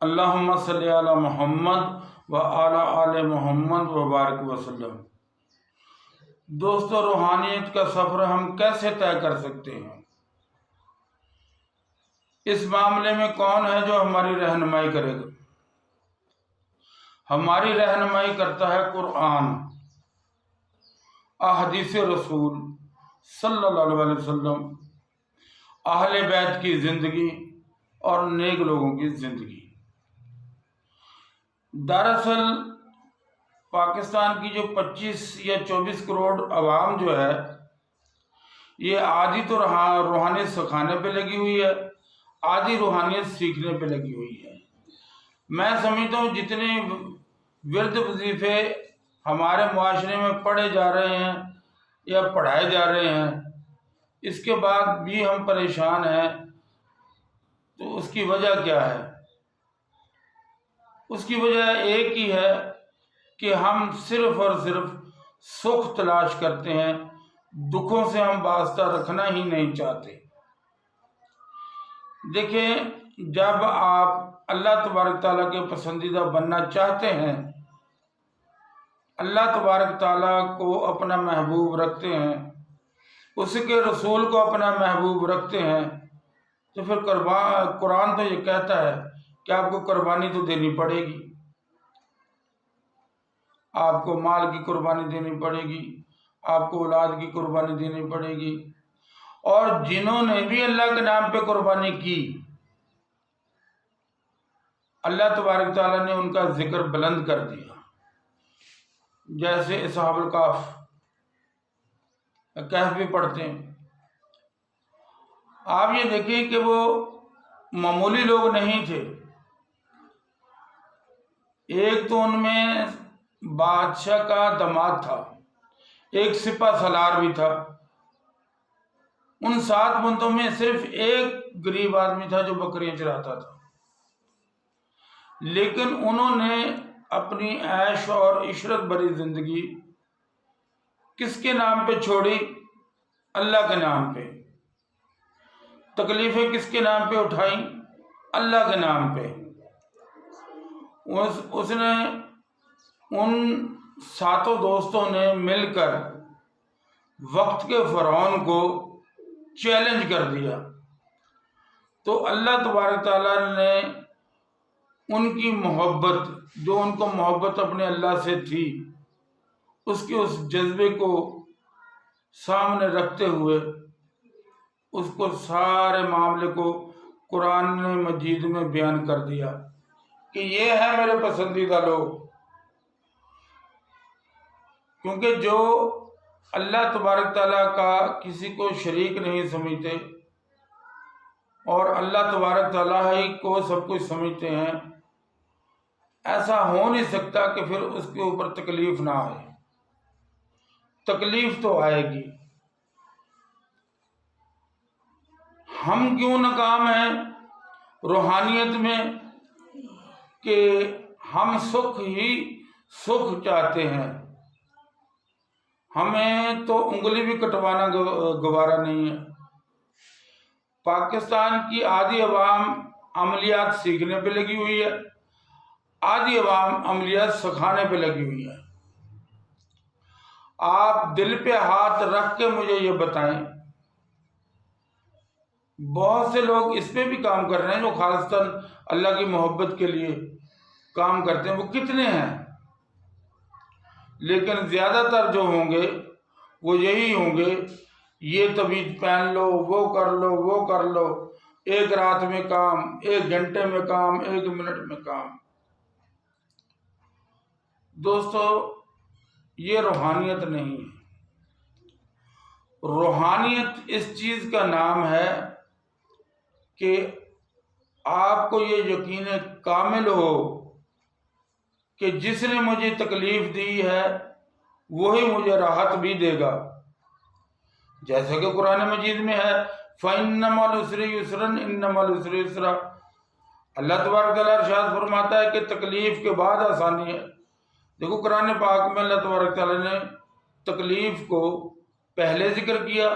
اللہم صلی علی محمد و علی آل محمد وبارک وسلم۔ دوستو، روحانیت کا سفر ہم کیسے طے کر سکتے ہیں؟ اس معاملے میں کون ہے جو ہماری رہنمائی کرے گا؟ ہماری رہنمائی کرتا ہے قرآن، احادیث رسول صلی اللہ علیہ وسلم، اہل بیت کی زندگی اور نیک لوگوں کی زندگی۔ دراصل پاکستان کی جو 25 یا 24 کروڑ عوام جو ہے، یہ آدھی تو روحانیت سکھانے پہ لگی ہوئی ہے، آدھی روحانیت سیکھنے پہ لگی ہوئی ہے۔ میں سمجھتا ہوں جتنے ورد وظیفے ہمارے معاشرے میں پڑھے جا رہے ہیں یا پڑھائے جا رہے ہیں، اس کے بعد بھی ہم پریشان ہیں، تو اس کی وجہ کیا ہے؟ اس کی وجہ ایک ہی ہے کہ ہم صرف اور صرف سکھ تلاش کرتے ہیں، دکھوں سے ہم واسطہ رکھنا ہی نہیں چاہتے۔ دیکھیں، جب آپ اللہ تبارک تعالیٰ کے پسندیدہ بننا چاہتے ہیں، اللہ تبارک تعالیٰ کو اپنا محبوب رکھتے ہیں، اس کے رسول کو اپنا محبوب رکھتے ہیں، تو پھر قرآن تو یہ کہتا ہے کہ آپ کو قربانی تو دینی پڑے گی، آپ کو مال کی قربانی دینی پڑے گی، آپ کو اولاد کی قربانی دینی پڑے گی۔ اور جنہوں نے بھی اللہ کے نام پہ قربانی کی، اللہ تبارک تعالیٰ نے ان کا ذکر بلند کر دیا، جیسے اصحاب الکہف، کہف بھی پڑھتے ہیں۔ آپ یہ دیکھیں کہ وہ معمولی لوگ نہیں تھے، ایک تو ان میں بادشاہ کا داماد تھا، ایک سپہ سالار بھی تھا، ان 7 بندوں میں صرف ایک غریب آدمی تھا جو بکریاں چراتا تھا، لیکن انہوں نے اپنی عیش اور عشرت بھری زندگی کس کے نام پہ چھوڑی؟ اللہ کے نام پہ۔ تکلیفیں کس کے نام پہ اٹھائیں؟ اللہ کے نام پہ۔ اس نے ان 7 دوستوں نے مل کر وقت کے فرعون کو چیلنج کر دیا، تو اللہ تبارک تعالیٰ نے ان کی محبت، جو ان کو محبت اپنے اللہ سے تھی، اس کے اس جذبے کو سامنے رکھتے ہوئے اس کو سارے معاملے کو قرآن مجید میں بیان کر دیا کہ یہ ہے میرے پسندیدہ لوگ۔ کیونکہ جو اللہ تبارک تعالیٰ کا کسی کو شریک نہیں سمجھتے اور اللہ تبارک تعالیٰ ہی کو سب کچھ سمجھتے ہیں، ایسا ہو نہیں سکتا کہ پھر اس کے اوپر تکلیف نہ آئے۔ تکلیف تو آئے گی۔ ہم کیوں ناکام ہیں روحانیت میں؟ کہ ہم سکھ ہی سکھ چاہتے ہیں، ہمیں تو انگلی بھی کٹوانا گوارا نہیں ہے۔ پاکستان کی آدھی عوام عملیات سیکھنے پہ لگی ہوئی ہے، آدھی عوام عملیات سکھانے پہ لگی ہوئی ہے۔ آپ دل پہ ہاتھ رکھ کے مجھے یہ بتائیں، بہت سے لوگ اس پہ بھی کام کر رہے ہیں جو خالصتاً اللہ کی محبت کے لیے کام کرتے ہیں، وہ کتنے ہیں؟ لیکن زیادہ تر جو ہوں گے وہ یہی ہوں گے، یہ طویل پہن لو، وہ کر لو، وہ کر لو، ایک رات میں کام، 1 گھنٹے میں کام، 1 منٹ میں کام۔ دوستو، یہ روحانیت نہیں ہے۔ روحانیت اس چیز کا نام ہے کہ آپ کو یہ یقین کامل ہو کہ جس نے مجھے تکلیف دی ہے وہی مجھے راحت بھی دے گا، جیسا کہ قرآن مجید میں ہے فَإِنَّ مَعَ الْعُسْرِ يُسْرًا إِنَّ مَعَ الْعُسْرِ يُسْرًا۔ اللہ تبارک تعالیٰ ارشاد فرماتا ہے کہ تکلیف کے بعد آسانی ہے۔ دیکھو قرآن پاک میں اللہ تبارک تعالیٰ نے تکلیف کو پہلے ذکر کیا،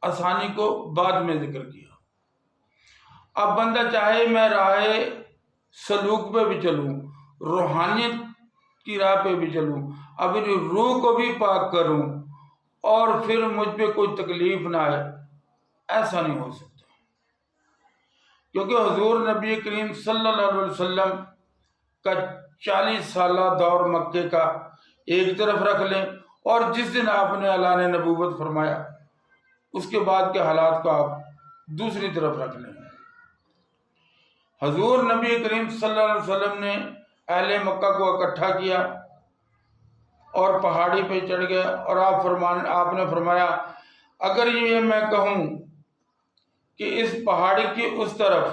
آسانی کو بعد میں ذکر کیا۔ اب بندہ چاہے میں راہ سلوک پہ بھی چلوں، روحانیت کی راہ پہ بھی چلوں، اپنی روح کو بھی پاک کروں، اور پھر مجھ پہ کوئی تکلیف نہ آئے، ایسا نہیں ہو سکتا۔ کیونکہ حضور نبی کریم صلی اللہ علیہ وسلم کا 40 سالہ دور مکے کا ایک طرف رکھ لیں، اور جس دن آپ نے اعلان نبوت فرمایا اس کے بعد کے حالات کو آپ دوسری طرف رکھ لیں۔ حضور نبی کریم صلی اللہ علیہ وسلم نے اہل مکہ کو اکٹھا کیا اور پہاڑی پہ چڑھ گئے، اور آپ نے فرمایا اگر یہ میں کہوں کہ اس پہاڑی کی اس طرف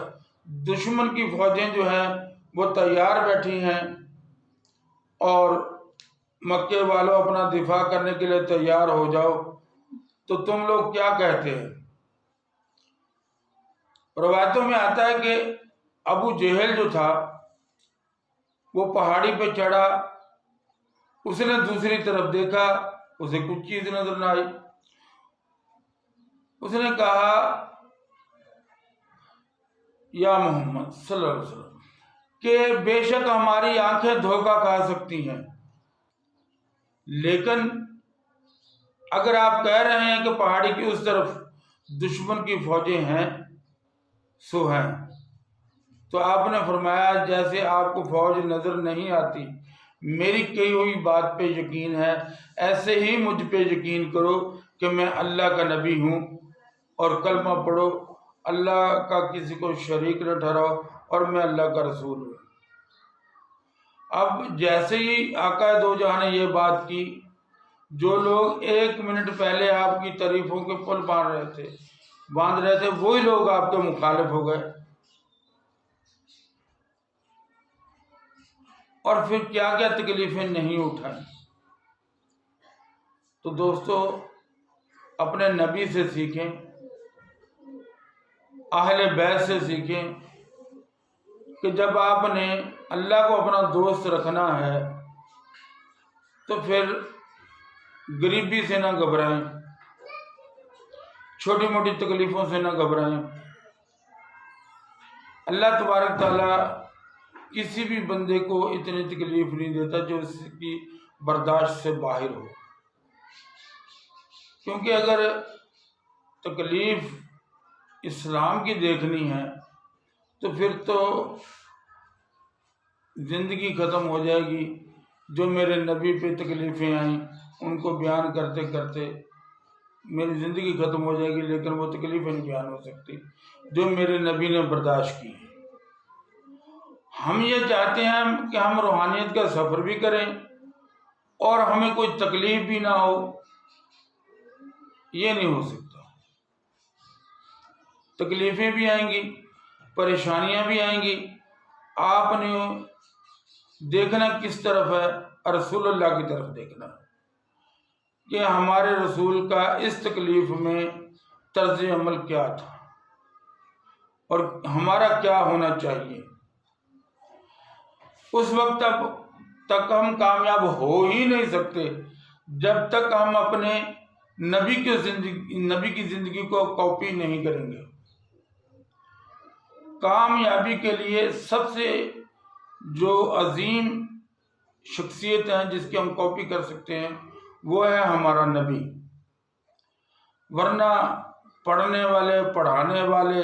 دشمن کی فوجیں جو ہیں وہ تیار بیٹھی ہیں اور مکے والوں اپنا دفاع کرنے کے لیے تیار ہو جاؤ، تو تم لوگ کیا کہتے ہیں؟ روایتوں میں آتا ہے کہ ابو جہل جو تھا وہ پہاڑی پہ چڑھا، اس نے دوسری طرف دیکھا، اسے کچھ چیز نظر نہ آئی، اس نے کہا یا محمد صلی اللہ علیہ وسلم کہ بے شک ہماری آنکھیں دھوکہ کھا سکتی ہیں، لیکن اگر آپ کہہ رہے ہیں کہ پہاڑی کی اس طرف دشمن کی فوجیں ہیں سو ہیں، تو آپ نے فرمایا جیسے آپ کو فوج نظر نہیں آتی میری کہی ہوئی بات پہ یقین ہے، ایسے ہی مجھ پہ یقین کرو کہ میں اللہ کا نبی ہوں، اور کلمہ پڑھو، اللہ کا کسی کو شریک نہ ٹھہراؤ، اور میں اللہ کا رسول ہوں۔ اب جیسے ہی آقا دو جہاں نے یہ بات کی، جو لوگ 1 منٹ پہلے آپ کی تعریفوں کے پل باندھ رہے تھے وہی لوگ آپ کے مخالف ہو گئے، اور پھر کیا کیا تکلیفیں نہیں اٹھائیں۔ تو دوستو اپنے نبی سے سیکھیں، اہل بیت سے سیکھیں کہ جب آپ نے اللہ کو اپنا دوست رکھنا ہے تو پھر غریبی سے نہ گھبرائیں، چھوٹی موٹی تکلیفوں سے نہ گھبرائیں۔ اللہ تبارک تعالیٰ کسی بھی بندے کو اتنی تکلیف نہیں دیتا جو اس کی برداشت سے باہر ہو، کیونکہ اگر تکلیف اسلام کی دیکھنی ہے تو پھر تو زندگی ختم ہو جائے گی۔ جو میرے نبی پہ تکلیفیں آئیں ان کو بیان کرتے کرتے میری زندگی ختم ہو جائے گی، لیکن وہ تکلیفیں نہیں بیان ہو سکتی جو میرے نبی نے برداشت کی ہیں۔ ہم یہ چاہتے ہیں کہ ہم روحانیت کا سفر بھی کریں اور ہمیں کوئی تکلیف بھی نہ ہو، یہ نہیں ہو سکتا۔ تکلیفیں بھی آئیں گی، پریشانیاں بھی آئیں گی، آپ نے دیکھنا کس طرف ہے، رسول اللہ کی طرف دیکھنا کہ ہمارے رسول کا اس تکلیف میں طرز عمل کیا تھا اور ہمارا کیا ہونا چاہیے۔ اس وقت تک ہم کامیاب ہو ہی نہیں سکتے جب تک ہم اپنے نبی کی زندگی کو کاپی نہیں کریں گے۔ کامیابی کے لیے سب سے جو عظیم شخصیت ہے جس کی ہم کاپی کر سکتے ہیں وہ ہے ہمارا نبی، ورنہ پڑھنے والے، پڑھانے والے،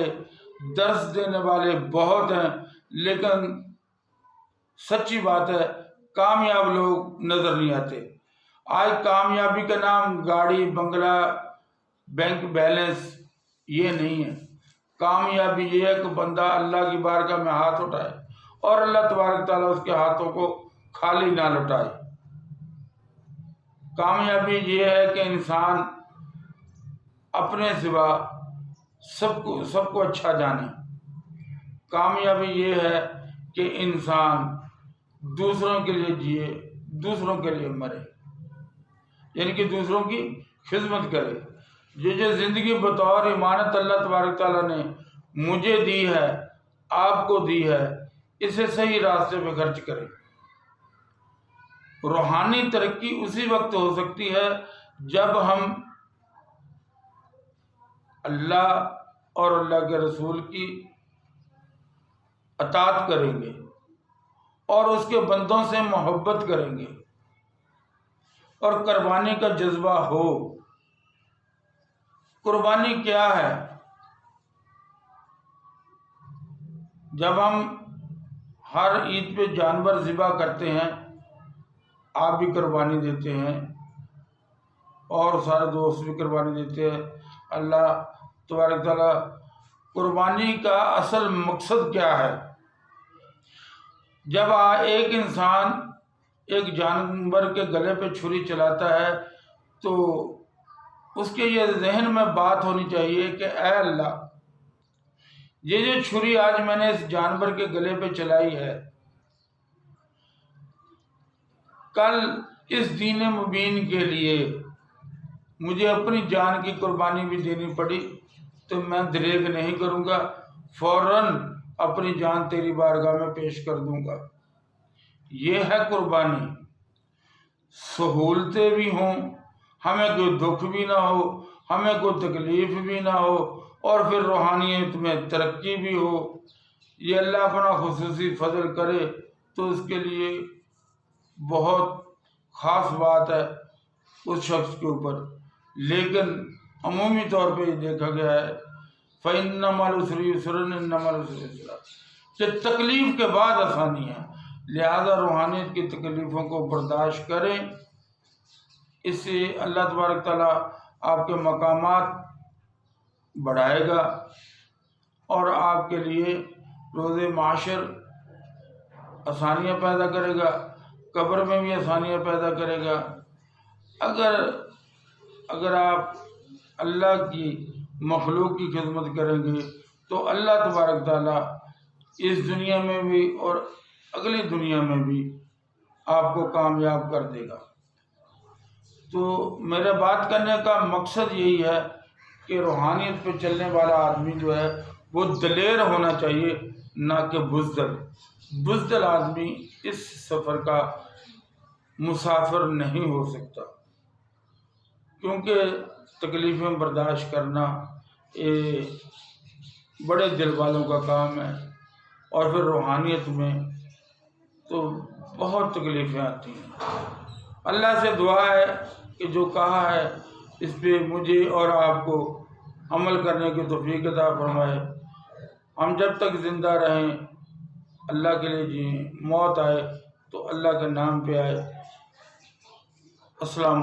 درس دینے والے بہت ہیں، لیکن سچی بات ہے کامیاب لوگ نظر نہیں آتے۔ آج کامیابی کا نام گاڑی، بنگلہ، بینک بیلنس یہ نہیں ہے۔ کامیابی یہ ہے کہ بندہ اللہ کی بارگاہ میں ہاتھ اٹھائے اور اللہ تبارک تعالیٰ اس کے ہاتھوں کو خالی نہ لوٹائے۔ کامیابی یہ ہے کہ انسان اپنے سوا سب کو اچھا جانے۔ کامیابی یہ ہے کہ انسان دوسروں کے لیے جیے، دوسروں کے لیے مرے، یعنی کہ دوسروں کی خدمت کرے۔ یہ جو زندگی بطور امانت اللہ تبارک تعالیٰ نے مجھے دی ہے، آپ کو دی ہے، اسے صحیح راستے پہ خرچ کرے۔ روحانی ترقی اسی وقت ہو سکتی ہے جب ہم اللہ اور اللہ کے رسول کی اطاعت کریں گے، اور اس کے بندوں سے محبت کریں گے اور قربانی کا جذبہ ہو۔ قربانی کیا ہے؟ جب ہم ہر عید پہ جانور ذبح کرتے ہیں، آپ بھی قربانی دیتے ہیں اور سارے دوست بھی قربانی دیتے ہیں۔ اللہ تبارک تعالیٰ قربانی کا اصل مقصد کیا ہے؟ جب ایک انسان ایک جانور کے گلے پہ چھری چلاتا ہے تو اس کے یہ ذہن میں بات ہونی چاہیے کہ اے اللہ، یہ جو چھری آج میں نے اس جانور کے گلے پہ چلائی ہے، کل اس دین مبین کے لیے مجھے اپنی جان کی قربانی بھی دینی پڑی تو میں دریغ نہیں کروں گا، فوراً اپنی جان تیری بارگاہ میں پیش کر دوں گا۔ یہ ہے قربانی۔ سہولتیں بھی ہوں، ہمیں کوئی دکھ بھی نہ ہو، ہمیں کوئی تکلیف بھی نہ ہو، اور پھر روحانیت میں ترقی بھی ہو۔ یہ اللہ اپنا خصوصی فضل کرے تو اس کے لیے بہت خاص بات ہے اس شخص کے اوپر، لیکن عمومی طور پہ یہ دیکھا گیا ہے فَإِنَّ مَعَ الْعُسْرِ يُسْرًا إِنَّ مَعَ الْعُسْرِ يُسْرًا، کہ تکلیف کے بعد آسانی ہے، لہذا روحانیت کی تکلیفوں کو برداشت کریں۔ اس سے اللہ تبارک تعالیٰ آپ کے مقامات بڑھائے گا اور آپ کے لیے روز معاشر آسانیاں پیدا کرے گا، قبر میں بھی آسانیاں پیدا کرے گا۔ اگر آپ اللہ کی مخلوق کی خدمت کریں گے تو اللہ تبارک تعالیٰ اس دنیا میں بھی اور اگلی دنیا میں بھی آپ کو کامیاب کر دے گا۔ تو میرے بات کرنے کا مقصد یہی ہے کہ روحانیت پہ چلنے والا آدمی جو ہے وہ دلیر ہونا چاہیے، نہ کہ بزدل۔ بزدل آدمی اس سفر کا مسافر نہیں ہو سکتا، کیونکہ تکلیفیں برداشت کرنا یہ بڑے دل والوں کا کام ہے، اور پھر روحانیت میں تو بہت تکلیفیں آتی ہیں۔ اللہ سے دعا ہے کہ جو کہا ہے اس پہ مجھے اور آپ کو عمل کرنے کی توفیق عطا فرمائے۔ ہم جب تک زندہ رہیں اللہ کے لیے جئیں، موت آئے تو اللہ کے نام پہ آئے۔ السلام علیکم۔